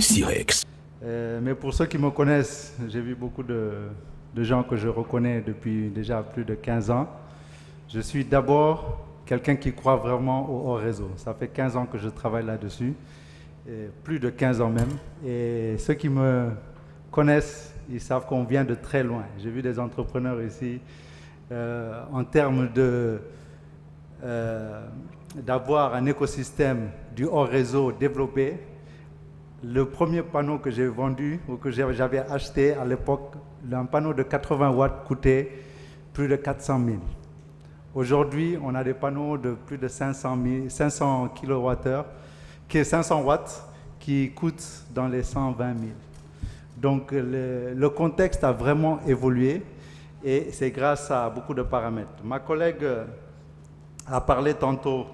Sirex. Mais pour ceux qui me connaissent, j'ai vu beaucoup de gens que je reconnais depuis déjà plus de 15 ans. Je suis d'abord quelqu'un qui croit vraiment au hors réseau. Ça fait 15 ans que je travaille là-dessus, et plus de 15 ans même. Et ceux qui me connaissent, ils savent qu'on vient de très loin. J'ai vu des entrepreneurs ici en termes d'avoir un écosystème du hors réseau développé. Le premier panneau que j'ai vendu ou que j'avais acheté à l'époque, un panneau de 80 watts coûtait plus de 400 000. Aujourd'hui, on a des panneaux de plus de 500 kWh, 500 watts, qui coûtent dans les 120 000. Donc le contexte a vraiment évolué et c'est grâce à beaucoup de paramètres. Ma collègue a parlé tantôt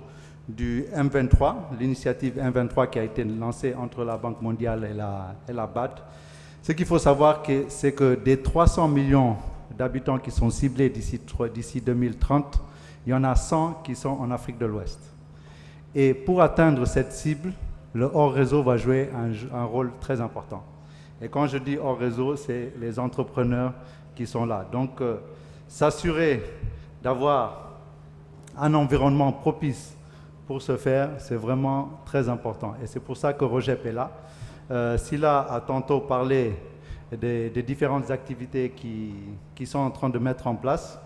du M23, l'initiative M23 qui a été lancée entre la Banque mondiale et la BAD. Ce qu'il faut savoir, c'est que des 300 millions d'habitants qui sont ciblés d'ici 2030, il y en a 100 qui sont en Afrique de l'Ouest. Et pour atteindre cette cible, le hors-réseau va jouer un rôle très important. Et quand je dis hors-réseau, c'est les entrepreneurs qui sont là. Donc, s'assurer d'avoir un environnement propice pour ce faire, c'est vraiment très important. Et c'est pour ça que Rogep est là. Sila a tantôt parlé des différentes activités qui sont en train de mettre en place.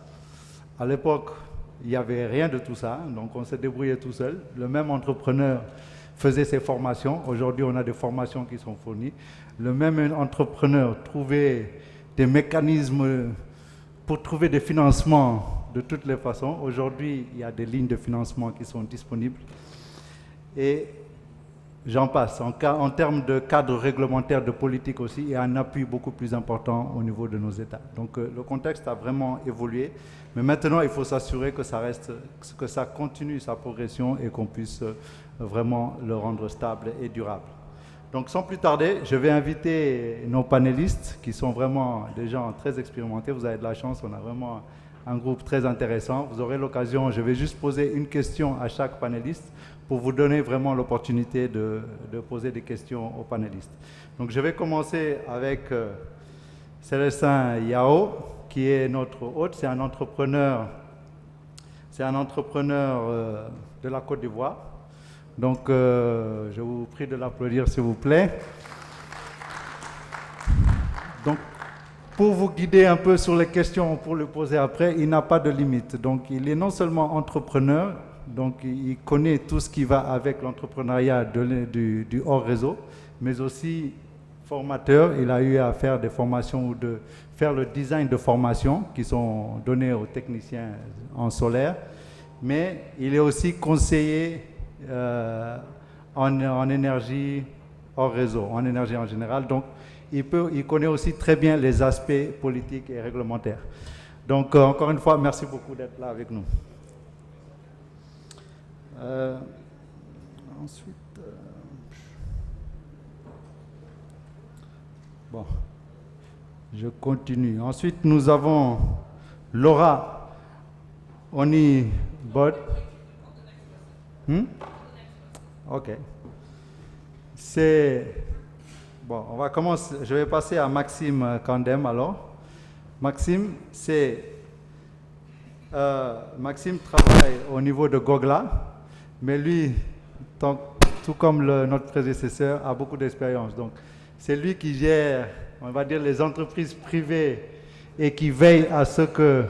À l'époque, il n'y avait rien de tout ça, donc on s'est débrouillé tout seul. Le même entrepreneur faisait ses formations. Aujourd'hui, on a des formations qui sont fournies. Le même entrepreneur trouvait des mécanismes pour trouver des financements de toutes les façons. Aujourd'hui, il y a des lignes de financement qui sont disponibles. Et j'en passe. En termes de cadre réglementaire, de politique aussi, il y a un appui beaucoup plus important au niveau de nos États. Donc le contexte a vraiment évolué. Mais maintenant, il faut s'assurer que ça continue sa progression et qu'on puisse vraiment le rendre stable et durable. Donc sans plus tarder, je vais inviter nos panélistes qui sont vraiment des gens très expérimentés. Vous avez de la chance, on a vraiment un groupe très intéressant. Vous aurez l'occasion, je vais juste poser une question à chaque panéliste pour vous donner vraiment l'opportunité de poser des questions aux panélistes. Donc je vais commencer avec Célestin Yao, qui est notre hôte. C'est un entrepreneur de la Côte d'Ivoire. Donc je vous prie de l'applaudir s'il vous plaît. Donc, pour vous guider un peu sur les questions, pour le poser après, il n'a pas de limite. Donc, il est non seulement entrepreneur, donc il connaît tout ce qui va avec l'entrepreneuriat du hors-réseau, mais aussi formateur. Il a eu à faire des formations ou de faire le design de formations qui sont données aux techniciens en solaire. Mais il est aussi conseiller en énergie hors réseau, en énergie en général. Donc, il connaît aussi très bien les aspects politiques et réglementaires. Donc, encore une fois, merci beaucoup d'être là avec nous. Ensuite, bon, je continue. Ensuite, nous avons Laura Onibod. Ok. Bon, on va commencer. Je vais passer à Maxime Kandem alors. Maxime travaille au niveau de Gogla, mais lui, tout comme notre prédécesseur, a beaucoup d'expérience. Donc, c'est lui qui gère, on va dire, les entreprises privées et qui veille à ce que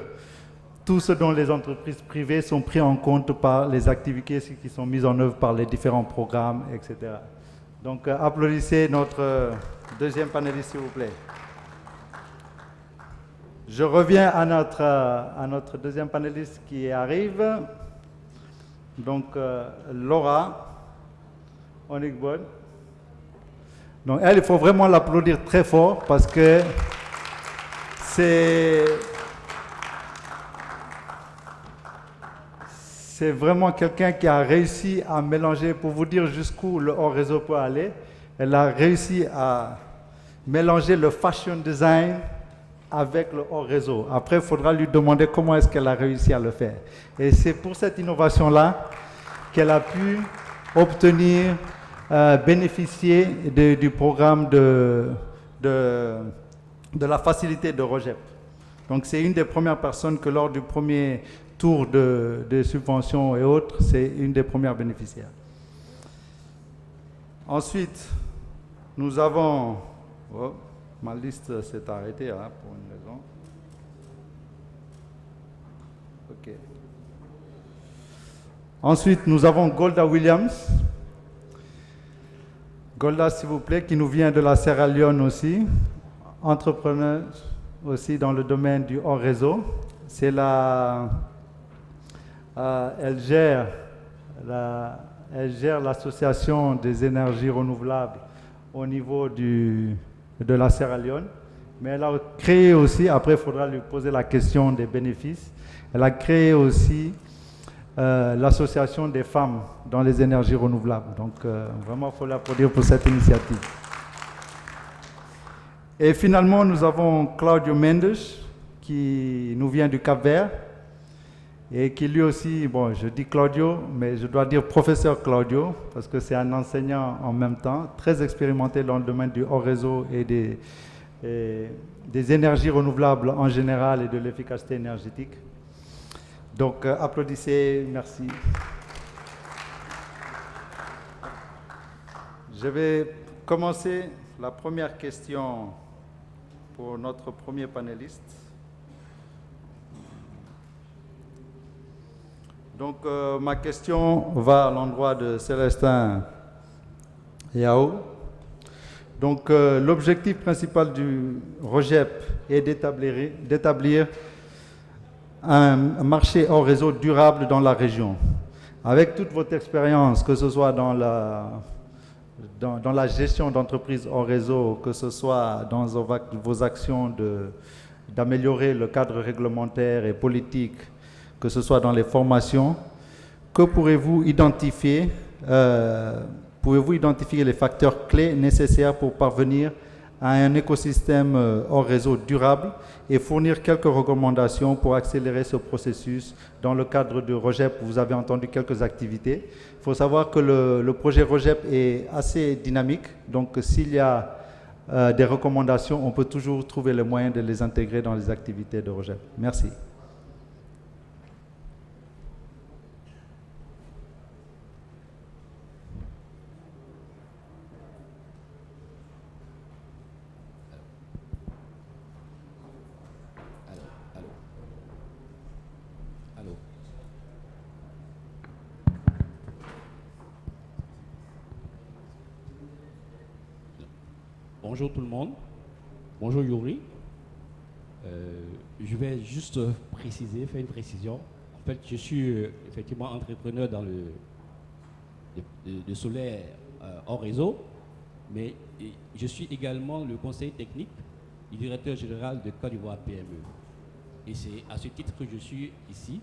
tout ce dont les entreprises privées sont pris en compte par les activités qui sont mises en œuvre par les différents programmes, etc. Donc, applaudissez notre deuxième panéliste, s'il vous plaît. Je reviens à notre deuxième panéliste qui arrive. Donc, Laura Onigbod. Donc, elle, il faut vraiment l'applaudir très fort parce que c'est vraiment quelqu'un qui a réussi à mélanger, pour vous dire jusqu'où le hors-réseau peut aller, elle a réussi à mélanger le fashion design avec le hors-réseau. Après, il faudra lui demander comment est-ce qu'elle a réussi à le faire. Et c'est pour cette innovation-là qu'elle a pu obtenir bénéficié du programme de la facilité de ROGEP. Donc c'est une des premières personnes que lors du premier tour de subventions et autres, c'est une des premières bénéficiaires. Ensuite, nous avons... Oh, ma liste s'est arrêtée hein, pour une raison. Ok. Ensuite, nous avons Golda Williams. Golda, s'il vous plaît, qui nous vient de la Sierra Leone aussi, entrepreneur aussi dans le domaine du hors réseau. C'est elle gère l'association des énergies renouvelables au niveau de la Sierra Leone. Mais elle a créé aussi, après il faudra lui poser la question des bénéfices, elle a créé aussi l'association des femmes dans les énergies renouvelables. Donc vraiment, il faut l'applaudir pour cette initiative. Et finalement, nous avons Claudio Mendes, qui nous vient du Cap-Vert, et qui lui aussi, bon, je dis Claudio, mais je dois dire professeur Claudio, parce que c'est un enseignant en même temps, très expérimenté dans le domaine du hors réseau et des énergies renouvelables en général et de l'efficacité énergétique. Donc, applaudissez, merci. Je vais commencer la première question pour notre premier panéliste. Donc, ma question va à l'endroit de Célestin Yao. Donc, l'objectif principal du ROGEP est d'établir un marché hors réseau durable dans la région. Avec toute votre expérience, que ce soit dans la gestion d'entreprises hors réseau, que ce soit dans vos actions d'améliorer le cadre réglementaire et politique, que ce soit dans les formations, que pourrez-vous identifier les facteurs clés nécessaires pour parvenir à un écosystème hors réseau durable et fournir quelques recommandations pour accélérer ce processus. Dans le cadre de ROGEP, vous avez entendu quelques activités. Il faut savoir que le projet ROGEP est assez dynamique, donc s'il y a des recommandations, on peut toujours trouver le moyen de les intégrer dans les activités de ROGEP. Merci. Bonjour tout le monde. Bonjour Yuri. Je vais juste faire une précision. En fait, je suis effectivement entrepreneur dans le solaire hors réseau, mais je suis également le conseiller technique du directeur général de Côte d'Ivoire PME. Et c'est à ce titre que je suis ici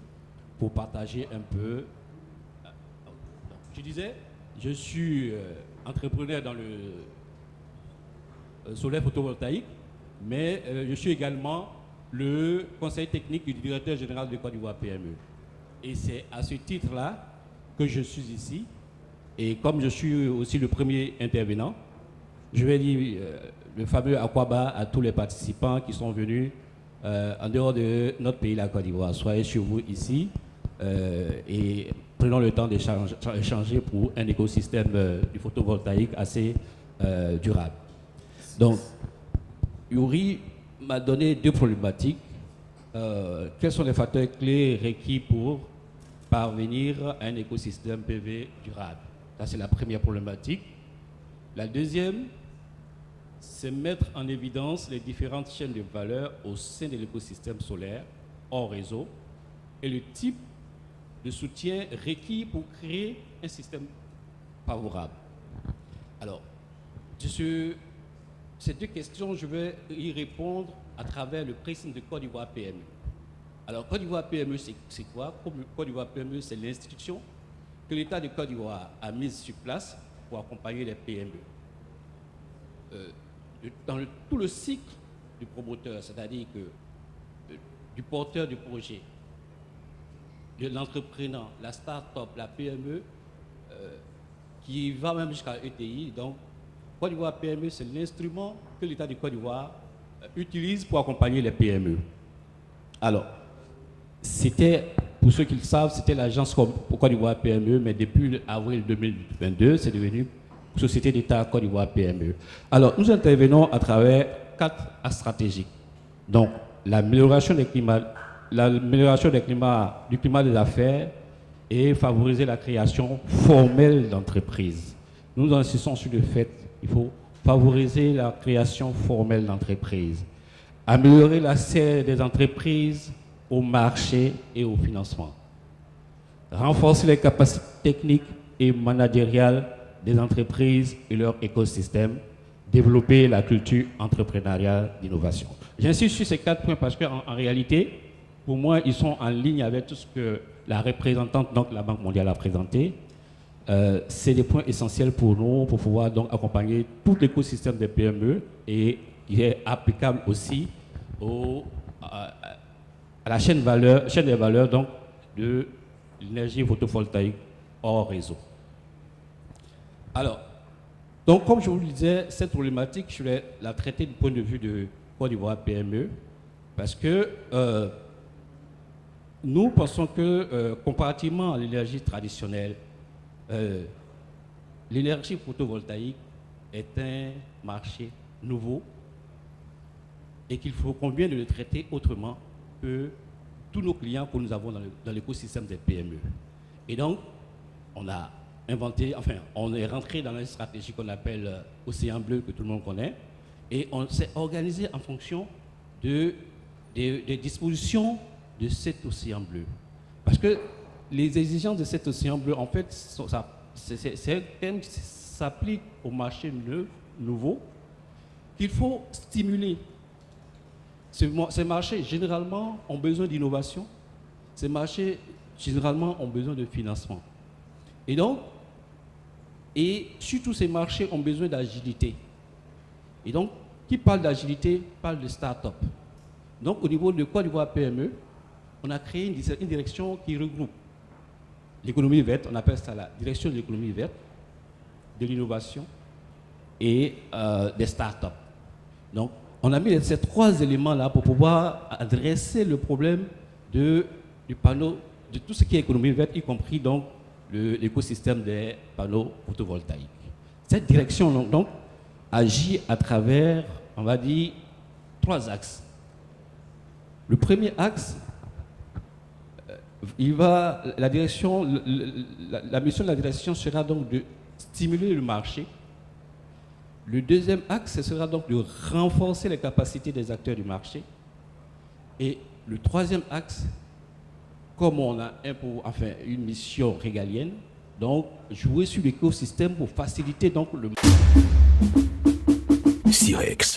pour partager un peu. Je disais, je suis entrepreneur dans le solaire photovoltaïque, mais je suis également le conseiller technique du directeur général de Côte d'Ivoire PME. Et c'est à ce titre-là que je suis ici. Et comme je suis aussi le premier intervenant, je vais dire le fameux Akwaba à tous les participants qui sont venus en dehors de notre pays, la Côte d'Ivoire. Soyez chez vous ici et prenons le temps d'échanger pour un écosystème du photovoltaïque assez durable. Donc, Yuri m'a donné deux problématiques. Quels sont les facteurs clés requis pour parvenir à un écosystème PV durable? Ça, c'est la première problématique. La deuxième, c'est mettre en évidence les différentes chaînes de valeur au sein de l'écosystème solaire hors réseau et le type de soutien requis pour créer un système favorable. Alors, ces deux questions, je vais y répondre à travers le prisme de Côte d'Ivoire PME. Alors, Côte d'Ivoire PME, c'est quoi? Côte d'Ivoire PME, c'est l'institution que l'État de Côte d'Ivoire a mise sur place pour accompagner les PME. Dans tout le cycle du promoteur, c'est-à-dire que du porteur du projet, de l'entrepreneur, la start-up, la PME, qui va même jusqu'à ETI. Donc, Côte d'Ivoire PME, c'est l'instrument que l'État de Côte d'Ivoire utilise pour accompagner les PME. Alors, c'était, pour ceux qui le savent, c'était l'agence pour Côte d'Ivoire PME, mais depuis avril 2022, c'est devenu Société d'État Côte d'Ivoire PME. Alors, nous intervenons à travers 4 axes stratégiques. Donc, l'amélioration du climat des affaires et favoriser la création formelle d'entreprises. Nous insistons sur le fait qu'il faut favoriser la création formelle d'entreprises, améliorer l'accès des entreprises au marché et au financement, renforcer les capacités techniques et managériales des entreprises et leur écosystème, développer la culture entrepreneuriale d'innovation. J'insiste sur ces 4 points parce qu'en réalité, pour moi, ils sont en ligne avec tout ce que la représentante, donc la Banque mondiale, a présenté. C'est des points essentiels pour nous, pour pouvoir donc accompagner tout l'écosystème des PME et qui est applicable aussi à la chaîne des valeurs donc, de l'énergie photovoltaïque hors réseau. Alors, donc comme je vous le disais, cette problématique, je vais la traiter du point de vue de Côte d'Ivoire PME, parce que nous pensons que comparativement à l'énergie traditionnelle, l'énergie photovoltaïque est un marché nouveau et qu'il faut combien de le traiter autrement que tous nos clients que nous avons dans l'écosystème des PME. Et donc, on a inventé, enfin, on est rentré dans une stratégie qu'on appelle Océan Bleu, que tout le monde connaît, et on s'est organisé en fonction des dispositions de cet Océan Bleu. Parce que les exigences de cet Océan Bleu, en fait, c'est un thème qui s'applique au marché nouveau qu'il faut stimuler. Ces marchés, généralement, ont besoin d'innovation. Ces marchés, généralement, ont besoin de financement. Et donc, surtout ces marchés ont besoin d'agilité. Et donc, qui parle d'agilité, parle de start-up. Donc, au niveau de Côte d'Ivoire PME, on a créé une direction qui regroupe l'économie verte, on appelle ça la direction de l'économie verte, de l'innovation et des start-up. Donc, on a mis ces 3 éléments-là pour pouvoir adresser le problème du panneau, de tout ce qui est économie verte, y compris donc l'écosystème des panneaux photovoltaïques. Cette direction donc agit à travers, on va dire, 3 axes. Le premier axe, la mission de la direction sera donc de stimuler le marché. Le deuxième axe sera donc de renforcer les capacités des acteurs du marché. Et le troisième axe, comme on a une mission régalienne, donc jouer sur l'écosystème pour faciliter donc le... Sirex.